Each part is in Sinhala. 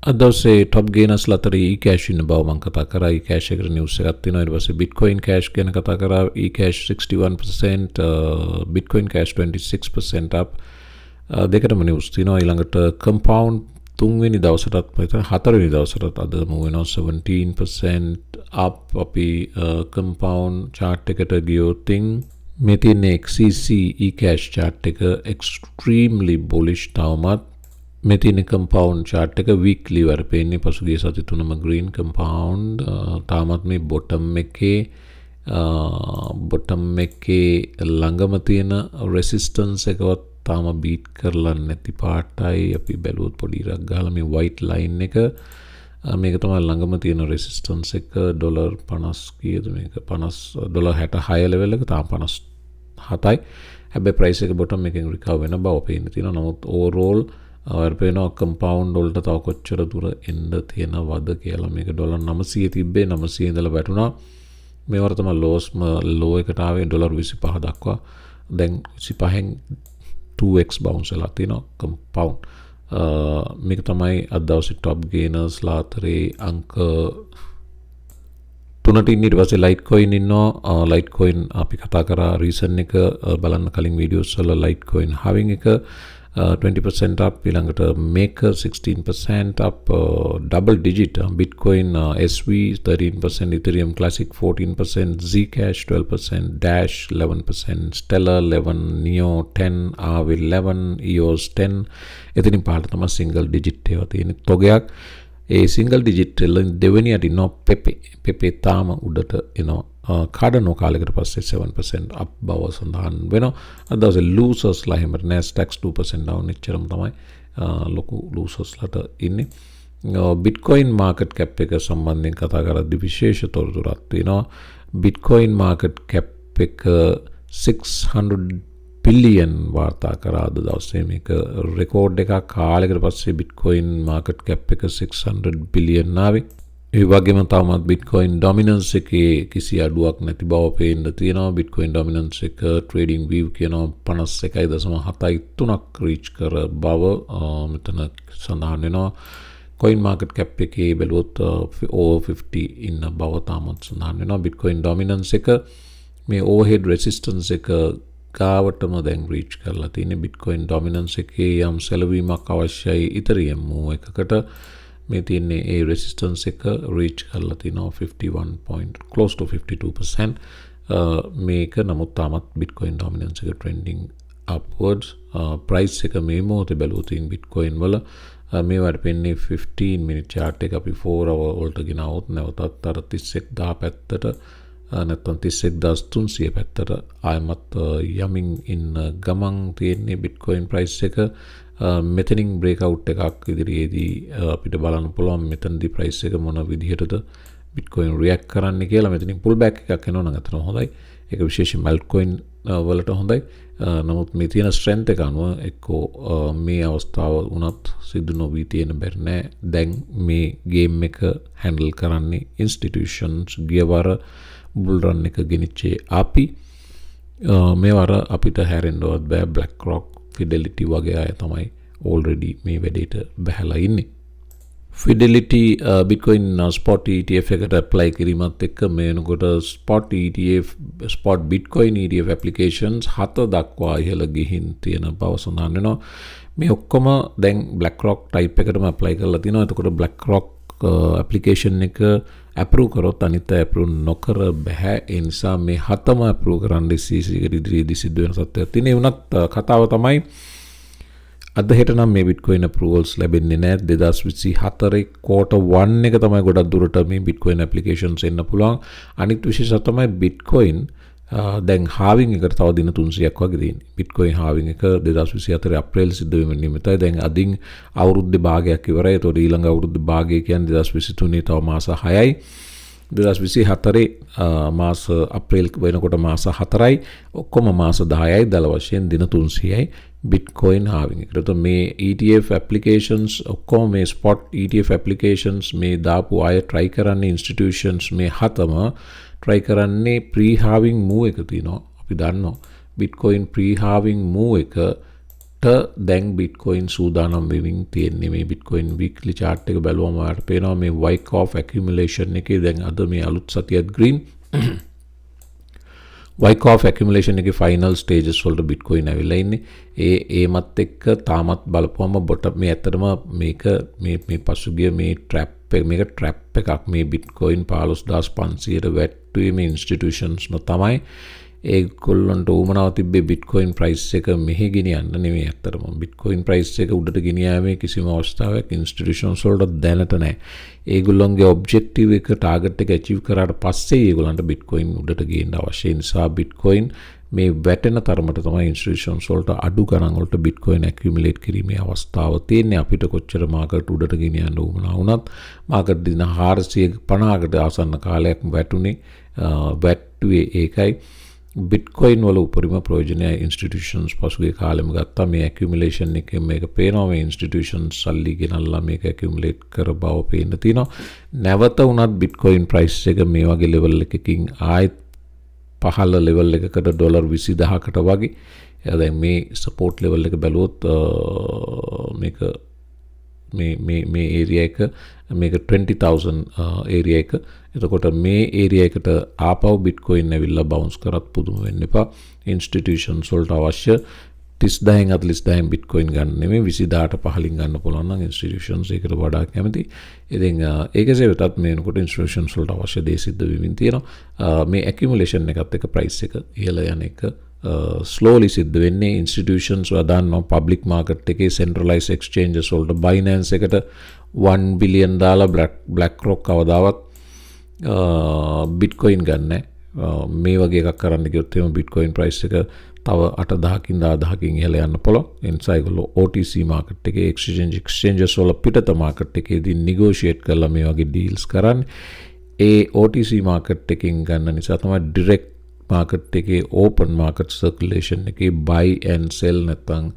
අද දවසේ ටොප් ගේනර්ස්ලා අතර e-cash ඉන්න බව මම කතා කරා. e-cash එකට නිවුස් එකක් තියෙනවා. ඊට පස්සේ Bitcoin cash ගැන කතා කරා. e-cash 61%, Bitcoin cash 26% up. දෙකටම නිවුස් තියෙනවා. ඊළඟට compound තුන්වෙනි දවසටත් පස්සේ හතරවෙනි දවසටත් අද move වෙනවා 17% up. අපි compound chart එකට ගියොත් මේ තියෙන XCC e-cash chart එක extremely bullish තවමත්. මේ තියෙන compound chart එක weekly වර පේන්නේ පසුගිය සති තුනම green compound. තාමත් මේ bottom එකේ ළඟම තියෙන resistance එකවත් තාම beat කරලා නැති පාටයි. අපි බැලුවොත් පොඩි ඉරක් ගහලා මේ white line එක මේක තමයි ළඟම තියෙන resistance එක. $50 කීයද මේක? $66 level එක තාම 57යි. හැබැයි price එක bottom එකෙන් recover වෙන බව පේන්න තියෙනවා. නමුත් overall වර්පේනවා compound වලට තව කොච්චර දුර එන්න තියෙනවද කියලා. මේක $900 තිබ්බේ 900 ඉඳලා වැටුණා. මේවර තමයි low එකට ආවේ $25 දක්වා. දැන් 25න් 2x bounce වෙලා තියෙනවා compound. මේක තමයි අද දවසේ top gainers ලා අතරේ අංක 3ට ඉන්න. ඊට පස්සේ Litecoin ඉන්නවා. Litecoin අපි කතා කරා reason එක බලන්න කලින් videos වල. Litecoin halving එක 20% up. ඊළඟට Maker 16% up. Double digit Bitcoin SV 13%, Ethereum Classic 14%, Zcash 12%, Dash 11%, Stellar 11%, Neo 10%, ARV 11%, EOS 10%. එතනින් පහළට තමයි single digit ඒවා තියෙන තොගයක්. ඒ single digit වලින් දෙවෙනියට ඉන්නවා Pepe තාම උඩට එනවා. Cardano කාලයකට පස්සේ 7% up බව සඳහන් වෙනවා. අද දවසේ losers ලා හැමර Nasdaq 2% down එච්චරම තමයි ලොකු losers ලාට ඉන්නේ. Bitcoin market cap එක සම්බන්ධයෙන් කතා කරද්දී විශේෂ තොරතුරක් තියෙනවා. Bitcoin market cap එක 600 billion වාර්තා කරා අද දවසේ. මේක රෙකෝඩ් එකක්. කාලයකට පස්සේ Bitcoin market cap එක 600 billion ආවේ. ඒ වගේම තවමත් Bitcoin dominance එකේ කිසි අඩුවක් නැති බව පේන්න තියෙනවා. Bitcoin dominance එක Tradingview කියනවා 51.73ක් reach කර බව මෙතන සඳහන් වෙනවා. Coin market cap එකේ බැලුවොත් over 50 ඉන්න බව තාමත් සඳහන් වෙනවා. Bitcoin dominance එක මේ overhead resistance එක ගාවටම දැන් reach කරලා තියෙන්නේ. Bitcoin dominance එකේ යම් සැලවීමක් අවශ්‍යයි Ethereum move එකකට. මේ තියන්නේ ඒ resistance එක reach කරලා තිනවා 51 close to 52%. මේක නමුත් තාමත් Bitcoin dominance එක trending upwards. price එක මේ මොහොතේ බැලුවොත් Bitcoin වල මේවට පෙන්නේ 15 minute chart එක අපි 4 hour වලට ගෙනාවොත් නැවතත් අර 31000 පැත්තට නැත්නම් 31300 පැත්තට ආයමත් යමින් ඉන්න ගමන් තියෙන්නේ Bitcoin price එක. මෙතනින් breakout එකක් ඉදිරියේදී අපිට බලන්න පුළුවන් මෙතනදී price එක මොන විදිහටද Bitcoin react කරන්නේ කියලා. මෙතනින් pullback එකක් එනවා නම් අතන හොඳයි. ඒක විශේෂයෙන් altcoin වලට හොඳයි. නමුත් මේ තියෙන strength එක අනුව එක්කෝ මේ අවස්ථාව උනත් සිදු නොවී තියෙන බැරි නෑ. දැන් මේ game එක handle කරන්නේ institutions. ගියවර bull run එක ගෙනිච්චේ අපි. මේ වර අපිට හැරෙන්නවත් බෑ. BlackRock, Fidelity වගේ අය තමයි already මේ වැඩේට බහැලා ඉන්නේ. Fidelity Bitcoin spot ETF එකට apply කිරීමත් එක්ක මේ වෙනකොට spot Bitcoin ETF applications 7 දක්වා ඉහළ ගිහින් තියෙන බව සඳහන් වෙනවා. මේ ඔක්කොම දැන් BlackRock type එකටම apply කරලා තිනවා. එතකොට BlackRock application එක approve කරොත් අනිත් අය approve නොකර බෑ. ඒ නිසා මේ 7ම approve කරන්න SEC එකට ඉදිරියේදී සිද්ධ වෙන සත්‍යයක් තියෙනවා. ඒ වුණත් කතාව තමයි අද හෙට නම් මේ Bitcoin approvals ලැබෙන්නේ නැහැ. 2024 quarter 1 එක තමයි ගොඩක් දුරට මේ Bitcoin applications එන්න පුළුවන්. අනිත් විශේෂය තමයි Bitcoin දැන් halving එකට තව දින 300ක් වගේ තියෙනවා. Bitcoin halving එක 2024 අප්‍රේල් සිද්ධ වෙමින් නිමිතයි. දැන් අදින් අවුරුද්දේ භාගයක් ඉවරයි. ඒතකොට ඊළඟ අවුරුද්දේ භාගය කියන්නේ 2023 තව මාස 6යි. 2024 මාස අප්‍රේල් වෙනකොට මාස 4යි. ඔක්කොම මාස 10යි. දල වශයෙන් දින 300යි Bitcoin halving එකට. මේ ETF applications ඔක්කොම මේ spot ETF applications මේ දාපු අය try කරන්නේ institutions මේ 7ම try කරන්නේ pre-halving move එක තියෙනවා. අපි දන්නවා Bitcoin pre-halving move එක දැන් බිට්කොයින් සූදානම් වෙමින් තියෙන්නේ. මේ බිට්කොයින් වීක්ලි chart එක බැලුවම ඔයාලට පේනවා මේ week of accumulation එකේ දැන් අද මේ අලුත් සතියත් green week of accumulation එකේ final stages වලට බිට්කොයින් ඇවිල්ලා ඉන්නේ. ඒමත් එක්ක තාමත් බලපුවම බොටම් මේ ඇත්තටම මේක මේ පසුගිය මේ trap එකක් මේ බිට්කොයින් 15500ට වැටුවේ මේ institutions තමයි. ඒගොල්ලන්ට උවමනාව තිබ්බේ බිට්කොයින් ප්‍රයිස් එක මෙහෙ ගෙනියන්න නෙමෙයි. ඇත්තටම බිට්කොයින් ප්‍රයිස් එක උඩට ගෙනියාමේ කිසිම අවස්ථාවක් ඉන්ස්ටිටියුෂන්ස් වලට දැනට නැහැ. ඒගොල්ලන්ගේ ඔබ්ජෙක්ටිව් එක ටාගට් එක අචීව් කරාට පස්සේ ඒගොල්ලන්ට බිට්කොයින් උඩට ගේන්න අවශ්‍ය නිසා බිට්කොයින් මේ වැටෙන තරමට තමයි ඉන්ස්ටිටියුෂන්ස් වලට අඩු ගණන් වලට බිට්කොයින් ඇකියුමුලේට් කිරීමේ අවස්ථාව තියෙන්නේ. අපිට කොච්චර මාකට් උඩට ගෙනියන්න උවමනා වුණත් මාකට් දින 450කට ආසන්න කාලයක් වැටුනේ වැටුවේ ඒකයි. බිට්කොයින් වල උපරිම ප්‍රයෝජනය ඉන්ස්ටිටියුෂන්ස් පසුගිය කාලෙම ගත්තා. මේ ඇකියුමුලේෂන් එකෙන් මේක පේනවා. මේ ඉන්ස්ටිටියුෂන්ස් සල්ලි ගෙනල්ලා මේක ඇකියුමුලේට් කර බව පේන්න තියෙනවා. නැවත උනත් බිට්කොයින් ප්‍රයිස් එක මේ වගේ ලෙවල් එකකින් ආයෙත් පහළ ලෙවල් එකකට ඩොලර් 20000කට වගේ. දැන් මේ සපෝට් ලෙවල් එක බැලුවොත් මේක මේ ඒරියා එක මේක 20000 ඒරියා එක. එතකොට මේ ඒරියා එකට ආපහු බිට්කොයින් ඇවිල්ලා බවුන්ස් කරත් පුදුම වෙන්න එපා. ඉන්ස්ටිටියුෂන්ස් වලට අවශ්‍ය 30000න් 40000න් බිට්කොයින් ගන්න නෙමෙයි 20000ට පහලින් ගන්න පුළුවන් නම් ඉන්ස්ටිටියුෂන්ස් ඒකට වඩා කැමති. ඉතින් ඒකසේ වෙතත් මේනකොට ඉන්ස්ටිටියුෂන්ස් වලට අවශ්‍ය දේ සිද්ධ වෙමින් තියෙනවා. මේ ඇකියුමුලේෂන් එකත් එක්ක ප්‍රයිස් එක ඉහළ යන එක slowly සිද්ධ වෙන්නේ. ඉන්ස්ටිටියුෂන්ස් වදාන්නවා පබ්ලික් මාකට් එකේ centralized exchanges වලට Binance එකට $1 billion BlackRock කවදාවත් බිට්කොයින් ගන්න මේ වගේ එකක් කරන්න ගියොත් එහෙම බිට්කොයින් ප්‍රයිස් එක තව 8000කින් 10000කින් ඉහළ යන්න පුළුවන්. ඒ නිසා ඒගොල්ලෝ OTC මාකට් එකේ exchanges වල පිටත මාකට් එකේදී negotiate කරලා මේ වගේ deals කරන්නේ. ඒ OTC මාකට් එකකින් ගන්න නිසා තමයි direct මාකට් එකේ open market circulation එකේ buy and sell නැත්නම්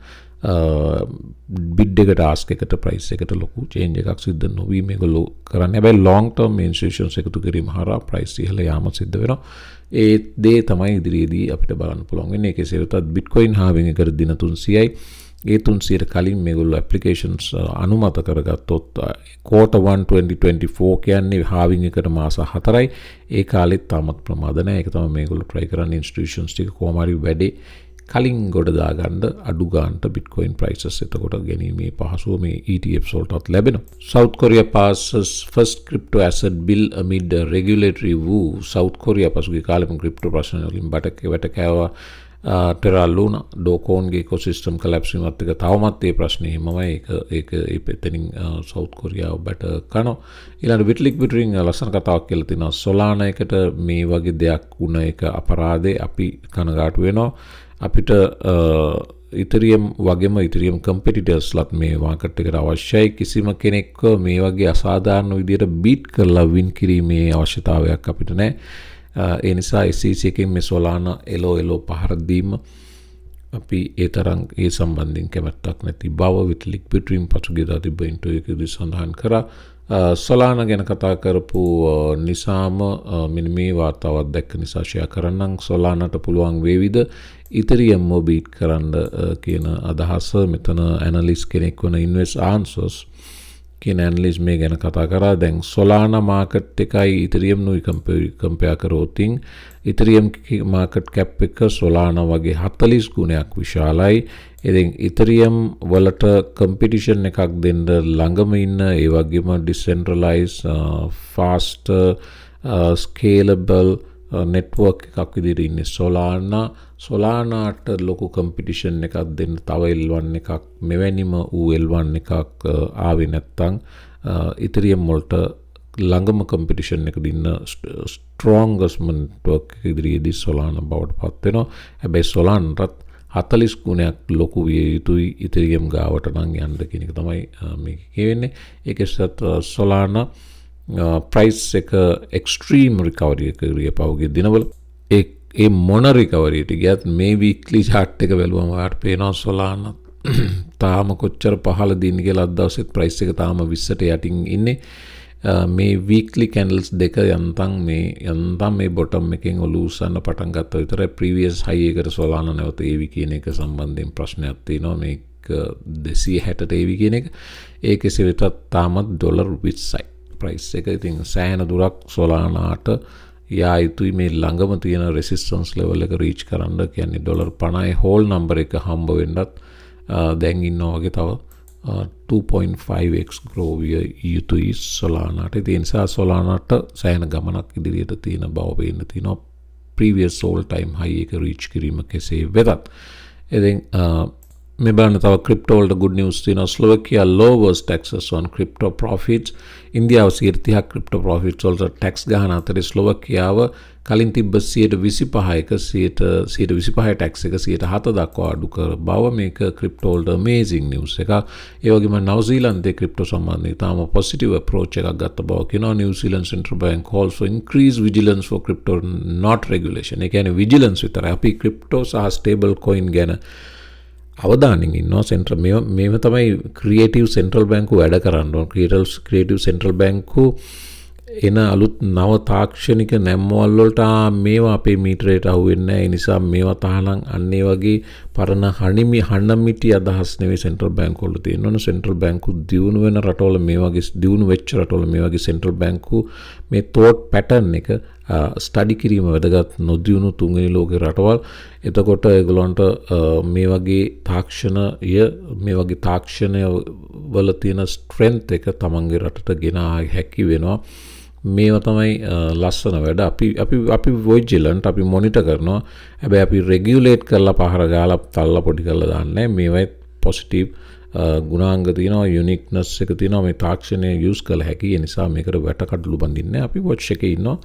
බිඩ් එකට ආස්ක් එකට ප්‍රයිස් එකට ලොකු චේන්ජ් එකක් සිද්ධ නොවී මේගොල්ලෝ කරන්නේ. හැබැයි long term ඉන්ස්ටිටියුෂන්ස් එකතු කිරීම හරහා ප්‍රයිස් ඉහළ යාම සිද්ධ වෙනවා. ඒ දේ තමයි ඉදිරියේදී අපිට බලන්න පුළුවන් වෙන්නේ. ඒකේ සේවතත් බිට්කොයින් halving එකට දින 300යි. ඒ 300ට කලින් මේගොල්ලෝ ඇප්ලිකේෂන්ස් අනුමත කරගත්තොත් quarter 1 2024 කියන්නේ halving එකට මාස 4යි. ඒ කාලෙත් තාමත් ප්‍රමාද නැහැ. ඒක තමයි මේගොල්ලෝ try කරන්නේ ඉන්ස්ටිටියුෂන්ස් ටික කොහොම හරි වැඩේ කලින් ගොඩ දාගන්න අඩු ගන්නට බිට්කොයින් ප්‍රයිසස් එතකොට ගැනීමේ පහසුව මේ ETFs වලටත් ලැබෙනවා. South Korea passes first crypto asset bill amid regulatory woo. South Korea පසුගිය කාලෙම ක්‍රිප්ටෝ ප්‍රශ්න වලින් වැට කෑවා. Terra Luna ඩෝකෝන්ගේ ඉකෝසිස්ටම් කොලැප්ස් වීමත් එක තවමත් ඒ ප්‍රශ්නේ හිමමයි. ඒක එතනින් South Korea බට කනවා. ඊළඟ විට්ලික් විටරින් ලස්සන කතාවක් කියලා තිනවා. Solana එකට මේ වගේ දෙයක් වුණ එක අපරාධේ අපි කනගාටු වෙනවා. අපිට Ethereum වගේම Ethereum competitors ලත් මේ මාකට් එකට අවශ්‍යයි. කිසිම කෙනෙක්ව මේ වගේ අසාධාරණ විදියට බීට් කරලා වින් කිරීමේ අවශ්‍යතාවයක් අපිට නැහැ. ඒ නිසා SEC එකෙන් මේ Solana එලෝ පහර දීම අපි ඒ තරම් ඒ සම්බන්ධයෙන් කැමැත්තක් නැති බව විට්ලික් පිටරින් පසුගියදා තිබ්බ ඉන්ටර්වියු එකේදී සඳහන් කරා. Solana ගැන කතා කරපු නිසාම මෙන්න මේ වාර්තාවක් දැක්ක නිසා ෂෙයා කරන්නම්. Solanaට පුළුවන් වේවිද Ethereum බීට් කරන්න කියන අදහස මෙතන ඇනලිස්ට් කෙනෙක් වන Invest Answers කියන ඇනලිස්ට් මේ ගැන කතා කරා. දැන් Solana මාකට් එකයි Ethereum නුයි කම්පෙයාර් කරොත් Ethereum මාකට් කැප් එක Solana වගේ 40 ගුණයක් විශාලයි. ඉතින් Ethereum වලට කම්පිටිෂන් එකක් දෙන්න ළඟම ඉන්න ඒ වගේම decentralized fast scalable network එකක් විදිහට ඉන්නේ Solanaට ලොකු කම්පිටිෂන් එකක් දෙන්න තව L1 එකක් මෙවැනිම ඌ L1 එකක් ආවේ නැත්තම් Ethereum වලට ළඟම කම්පිටිෂන් එක දින්න strongest network එක ඉදිරියේදී Solana බවට පත් වෙනවා. හැබැයි Solanaට 40 ගුණයක් ලොකු විය යුතුයි Ethereum ගාවට නම් යන්න කියන එක තමයි මේක කියවෙන්නේ. ඒකෙත් Solana price එක extreme recovery එක ගිය පහුගිය දිනවල ඒ මොන recovery එක ගියත් මේ weekly chart එක බැලුවම ඔයාලට පේනවා Solana තාම කොච්චර පහළ දින්නේ කියලා අද දවසෙත් price එක තාම 20ට යටින් ඉන්නේ. මේ weekly candles දෙක යන්තම් මේ bottom එකෙන් ඔලූසන්න පටන් ගත්තා විතරයි. previous high එකට Solana නැවත ඒවි කියන එක සම්බන්ධයෙන් ප්‍රශ්නයක් තියෙනවා. මේ 260ට ඒවි කියන එක. ඒ කෙසේ වෙතත් තාමත් ඩොලර් 20යි ප්‍රයිස් එක. ඉතින් සෑහෙන දුරක් සොලානාට යා යුතුයි මේ ළඟම තියෙන රෙසිස්ටන්ස් ලෙවල් එක රීච් කරන්න. කියන්නේ ඩොලර් 50 හෝල් නම්බර් එක හම්බ වෙන්නත් දැන් ඉන්නවා වගේ තව 2.5x grow විය යුතුයි සොලානාට. ඒ නිසා සොලානාට සෑහෙන ගමනක් ඉදිරියට තියෙන බව පේන්න තියෙනවා. previous all time high එක reach කිරීම කෙසේ වෙතත්. ඉතින් මේ බලන්න තව ක්‍රිප්ටෝ වලට good news තියෙනවා. Slovakia lowers taxes on crypto profits. ඉන්දියාව 30ක් ක්‍රිප්ටෝ profits වලට tax ගහන අතරේ ස්ලෝවකියාව කලින් තිබ්බ 125% tax එක 107 දක්වා අඩු කර බව මේක ක්‍රිප්ටෝ වලට amazing news එකක්. ඒ වගේම නවුසීලන්තයේ ක්‍රිප්ටෝ සම්බන්ධයෙන් තාම positive approach එකක් ගත්ත බව කියනවා. New Zealand Central Bank calls for increased vigilance for crypto not regulation. ඒ කියන්නේ vigilance විතරයි. අපි ක්‍රිප්ටෝ සහ stable coin ගැන අවධානයෙන් ඉන්නවා. සෙන්ට්‍රල් මේව තමයි ක්‍රියේටිව් සෙන්ට්‍රල් බැංකුව වැඩ කරන්න ඕන. ක්‍රියේටිව් සෙන්ට්‍රල් බැංකුව එන අලුත් නව තාක්ෂණික නැම්මවල් වලට මේවා අපේ මීටරයට අහුවෙන්නේ නැහැ. ඒ නිසා මේවා තහනම් අන්න ඒ වගේ පරණ හණමිටි අදහස් නෙවෙයි සෙන්ට්‍රල් බැංකුව වල තියෙන්න ඕන. සෙන්ට්‍රල් බැංකුව දියුණු වෙන රටවල මේ වගේ දියුණු වෙච්ච රටවල මේ වගේ සෙන්ට්‍රල් බැංකුව මේ thought pattern එක ස්ටඩි කිරීම වැදගත්. නොදියුණු තුන්වෙනි ලෝකේ රටවල් එතකොට ඒගොල්ලන්ට මේ වගේ තාක්ෂණය වල තියෙන ස්ට්‍රෙන්ත් එක තමන්ගේ රටට ගෙන හැකි වෙනවා. මේවා තමයි ලස්සන වැඩ. අපි විජිලන්ට් අපි මොනිටර් කරනවා. හැබැයි අපි රෙගියුලේට් කරලා පහර ගාලා තල්ලා පොඩි කරලා දාන්නේ. මේවයි පොසිටිව් ගුණාංග තියෙනවා, යුනික්නස් එක තියෙනවා. මේ තාක්ෂණය යූස් කළ හැකි. ඒ නිසා මේකට වැටකඩලු බඳින්නේ. අපි වොච් එකේ ඉන්නවා.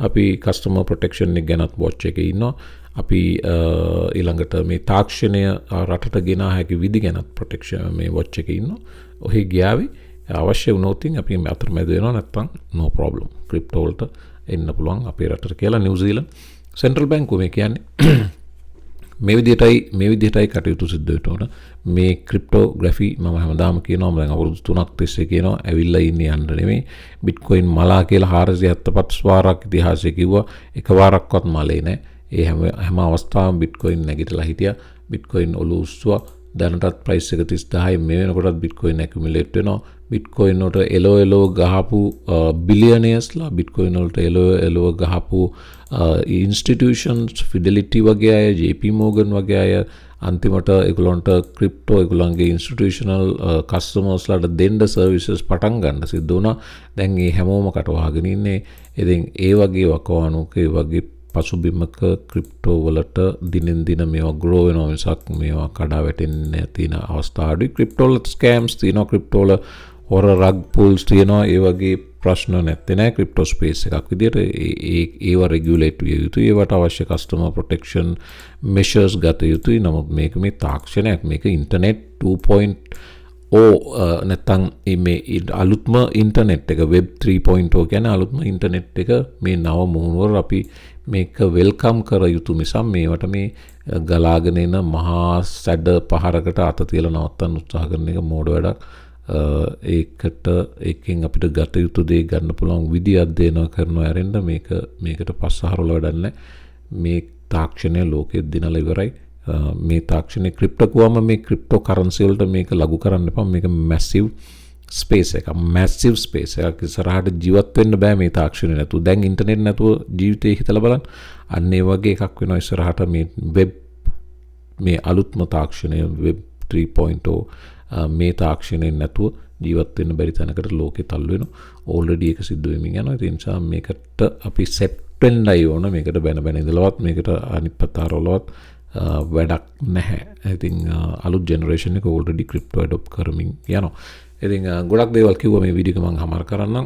අපි කස්ටමර් ප්‍රොටෙක්ෂන් එක ගැනත් වොච් එකේ ඉන්නවා. අපි ඊළඟට මේ තාක්ෂණය රටට ගෙන හැකි විදි ගැනත් ප්‍රොටෙක්ෂන් මේ වොච් එකේ ඉන්නවා. ඔහි ගියාවි අවශ්‍ය වුණොත් අපි අතරමැද වෙනවා. නැත්නම් no problem. ක්‍රිප්ටෝ වලට එන්න පුළුවන් අපේ රටට කියලා නිව්සීලන්ත සෙන්ට්‍රල් බැංකුව මේ කියන්නේ මේ විදිහටයි කටයුතු සිද්ධ වෙන්න ඕන. මේ ක්‍රිප්ටෝග්‍රැෆි මම හැමදාම කියනවා. මම දැන් අවුරුදු 3ක් තිස්සේ කියනවා ඇවිල්ලා ඉන්නේ යන්න නෙමෙයි. බිට්කොයින් මලා කියලා 475 වාරක් ඉතිහාසය කිව්වා. එක වාරක්වත් මලේ නැහැ. ඒ හැම අවස්ථාවම බිට්කොයින් නැගිටලා හිටියා. බිට්කොයින් ඔලුව උස්සුවා. දැනටත් ප්‍රයිස් එක 30000යි. මේ වෙනකොටත් බිට්කොයින් ඇකියුමුලේට් වෙනවා. බිට්කොයින් වලට එලෝ ගහපු බිලියනර්ස්ලා, බිට්කොයින් වලට එලෝ ගහපු ඉන්ස්ටිටියුෂන්ස්, ෆිඩෙලිටි වගේ අය, JP Morgan වගේ අය අන්තිමට ඒගොල්ලන්ට ක්‍රිප්ටෝ ඒගොල්ලන්ගේ ඉන්ස්ටිටියුෂනල් කස්ටමර්ස්ලාට දෙන්න සර්විසස් පටන් ගන්න සිද්ධ වුණා. දැන් මේ හැමෝම කටවහගෙන ඉන්නේ. ඉතින් ඒ වගේ වකවානුක ඒ වගේ පසුබිමක ක්‍රිප්ටෝ වලට දිනෙන් දින මේවා ග්‍රෝ වෙනවා මිසක් මේවා කඩා වැටෙන්නේ තියෙන අවස්ථා අඩුයි. ක්‍රිප්ටෝ වල ස්කෑම්ස් තියෙනවා. ක්‍රිප්ටෝ වල හොර රග් පුල්ස් තියෙනවා. ඒ වගේ ප්‍රශ්න නැත්තේ නෑ. ක්‍රිප්ටෝ ස්පේස් එකක් විදියට ඒවා රෙගියුලේට් විය යුතුයි. ඒවට අවශ්‍ය කස්ටමර් ප්‍රොටෙක්ෂන් මෙෂර්ස් ගත යුතුයි. නමුත් මේක මේ තාක්ෂණයක්. මේක ඉන්ටර්නෙට් 2.0 නැත්තම් මේ අලුත්ම ඉන්ටර්නෙට් එක වෙබ් 3.0 කියන්නේ අලුත්ම ඉන්ටර්නෙට් එක. මේ නව මුහුණුවර අපි මේක වෙල්කම් කර යුතු නිසා මේවට මේ ගලාගෙන එන මහා සැඩ පහරකට අත තියලා නවත්තන්න උත්සාහ කරන එක මෝඩ වැඩක්. ඒකෙන් අපිට ගත යුතු දේ ගන්න පුළුවන් විදි අධ්‍යයන කරනවා ඇරෙන්න මේකට පස්සහරවල වැඩක් නැහැ. මේ තාක්ෂණය ලෝකෙත් දිනලා ඉවරයි. මේ තාක්ෂණය ක්‍රිප්ටෝ kuwama මේ ක්‍රිප්ටෝ කරන්සි වලට මේක ලඝු කරන්න එපා. මේක මැසිව් ස්පේස් එකක්. මැසිව් ස්පේස් එකක්. ඉස්සරහට ජීවත් වෙන්න බෑ මේ තාක්ෂණය නැතුව. දැන් ඉන්ටර්නෙට් නැතුව ජීවිතේ හිතලා බලන්න. අන්න ඒ වගේ එකක් වෙනවා ඉස්සරහට මේ වෙබ් මේ අලුත්ම තාක්ෂණය වෙබ් 3.0 මේ තාක්ෂණයෙන් නැතුව ජීවත් වෙන්න බැරි තැනකට ලෝකෙ තල්ලු වෙනවා. ඕල්රෙඩි ඒක සිද්ධ වෙමින් යනවා. ඒ නිසා මේකට අපි සෙට් වෙන්නයි ඕන. මේකට බැන ඉඳලවත් මේකට අනිත් පැත්තාරවලවත් වැඩක් නැහැ. ඉතින් අලුත් ජෙනරේෂන් එක ඕල්රෙඩි ක්‍රිප්ටෝ ඇඩොප්ට් කරමින් යනවා. ඉතින් ගොඩක් දේවල් කිව්වා මේ වීඩියෝ එක මම හමාර කරන්නම්.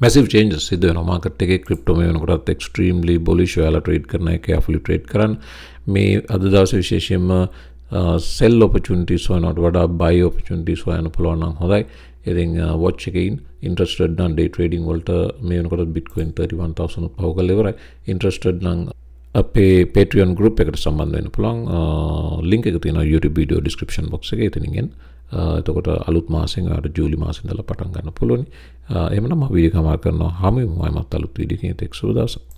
massive changes සිද්ධ වෙනවා මාකට් එකේ. ක්‍රිප්ටෝ මේ වෙනකොටත් extremely bullish ඔයාලා ට්‍රේඩ් කරන එක carefully ට්‍රේඩ් කරන්න. මේ අද දවසේ විශේෂයෙන්ම sell opportunities හොයනවට වඩා buy opportunities හොයන්න පුළුවන් නම් හොඳයි. ඉතින් watch එකේ interested නම් day trading වලට මේ වෙනකොට bitcoin 31000 පහු කරලා ඉවරයි. interested නම් අපේ Patreon group එකට සම්බන්ධ වෙන්න පුළුවන්. link එක තියෙනවා YouTube video description box එකේ. එතනින් එතකොට අලුත් මාසෙන් ඔයාලට ජූලි මාසෙ ඉඳලා පටන් ගන්න පුළුවන්. එහෙමනම් මම වීඩියෝ එක මාර් කරනවා. හැමෝම මමත් අලුත් වීඩියෝ එකකින් එක්ක සුබ දවසක්.